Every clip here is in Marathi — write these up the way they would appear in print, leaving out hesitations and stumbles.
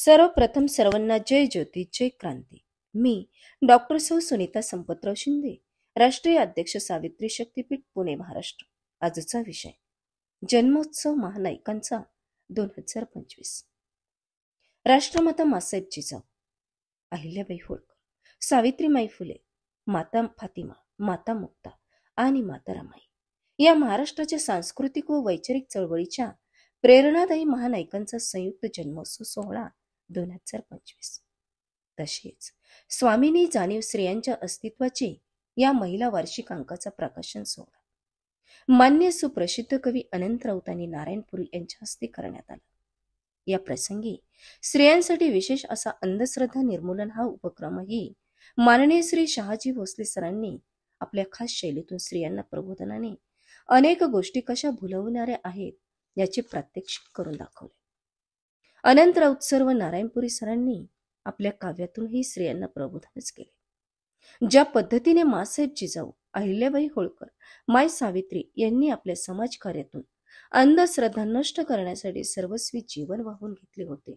सर्वप्रथम सर्वांना जय ज्योती जय क्रांती. मी डॉक्टर सुनीता संपतराव शिंदे, राष्ट्रीय अध्यक्ष सावित्री शक्तीपीठ पुणे महाराष्ट्र. आजचा विषय जन्मोत्सव महानायकांचा 2025. राष्ट्रमाता मासाहेब जिजाऊ, अहिल्याबाई होळकर, सावित्रीमाई फुले, माता फातिमा, माता मुक्ता आणि माता रमाई या महाराष्ट्राच्या सांस्कृतिक व वैचारिक चळवळीच्या प्रेरणादायी महानायकांचा संयुक्त जन्मोत्सव सोहळा 2025. तसेच स्वामिनी जाणीव स्त्रियांच्या अस्तित्वाची या महिला वार्षिक अंकाचा प्रकाशन सोहळा मान्य सुप्रसिद्ध कवी अनंत राऊतांनी नारायणपुरी यांच्या हस्ते करण्यात आला. या प्रसंगी स्त्रियांसाठी विशेष असा अंधश्रद्धा निर्मूलन हा उपक्रमही माननीय श्री शहाजी भोसले सरांनी आपल्या खास शैलीतून स्त्रियांना प्रबोधनाने अनेक गोष्टी कशा भुलवणाऱ्या आहेत याचे प्रात्यक्षिक करून दाखवले. अनंत राऊत सर व नारायणपुरी सरांनी आपल्या काव्यातूनही स्त्रियांना प्रबोधनच केले. ज्या पद्धतीने मासाहेब जिजाऊ, अहिल्याबाई होळकर, माय सावित्री यांनी आपल्या समाजकार्यातून अंधश्रद्धा नष्ट करण्यासाठी सर्वस्वी जीवन वाहून घेतले होते,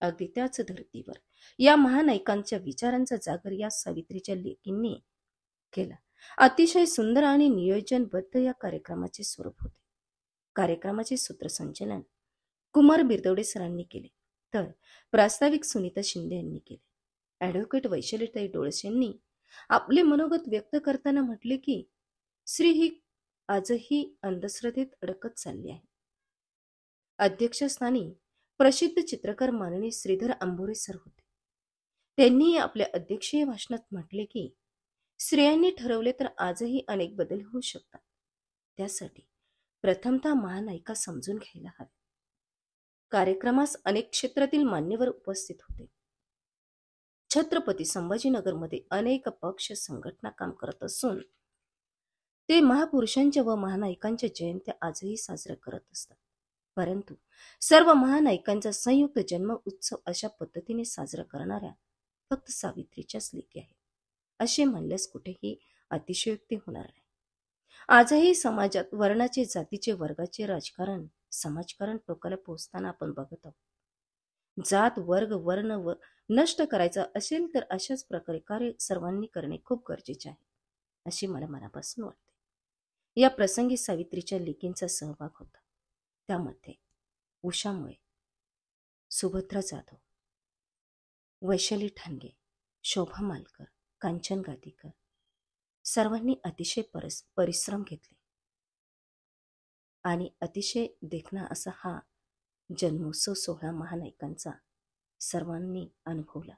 अगदी त्याच धर्तीवर या महानायकांच्या विचारांचा जागर या सावित्रीच्या लेकींनी केला. अतिशय सुंदर आणि नियोजनबद्ध या कार्यक्रमाचे स्वरूप होते. कार्यक्रमाचे सूत्रसंचलन कुमार बिरदवडे सरांनी केले, तर प्रास्ताविक सुनीता शिंदे यांनी केले. ॲडव्होकेट वैशालीताई डोळस यांनी आपले मनोगत व्यक्त करताना म्हटले की स्त्री ही आजही अंधश्रद्धेत अडकत चालली आहे. अध्यक्षस्थानी प्रसिद्ध चित्रकार माननीय श्रीधर आंबोरे सर होते. त्यांनी आपल्या अध्यक्षीय भाषणात म्हटले की स्त्रियांनी ठरवले तर आजही अनेक बदल होऊ शकतात. त्यासाठी प्रथमतः महानायिका समजून घ्यायला हवे. कार्यक्रमास अनेक क्षेत्रातील मान्यवर उपस्थित होते. छत्रपती संभाजीनगरमध्ये अनेक पक्ष संघटना काम करत असून ते महापुरुषांच्या व महानायकांच्या जयंत्या आजही साजऱ्या करत असतात. परंतु सर्व महानायकांचा संयुक्त जन्म उत्सव अशा पद्धतीने साजरा करणाऱ्या फक्त सावित्रीच्याच लेकी आहेत असे म्हणल्यास कुठेही अतिशयोक्ती होणार नाही. आजही समाजात वर्णाचे, जातीचे, वर्गाचे राजकारण, समाजकारण टोकाला पोहोचताना आपण बघत आहोत. जात, वर्ग, वर्ण व नष्ट करायचा असेल तर अशाच प्रकारे कार्य सर्वांनी करणे खूप गरजेचे आहे अशी मला मनापासून वाटते. या प्रसंगी सावित्रीच्या लेकींचा सहभाग होता. त्यामध्ये उषा मुळे, सुभद्रा जाधव, वैशाली ठाणगे, शोभा मालकर, कांचन गादीकर सर्वांनी अतिशय परिश्रम घेतले आणि अतिशय देखणा असा हा जन्मोत्सव सोहळा महानायकांचा सर्वांनी अनुभवला.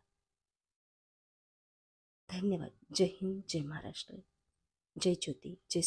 धन्यवाद. जय हिंद, जय महाराष्ट्र, जय ज्योती, जय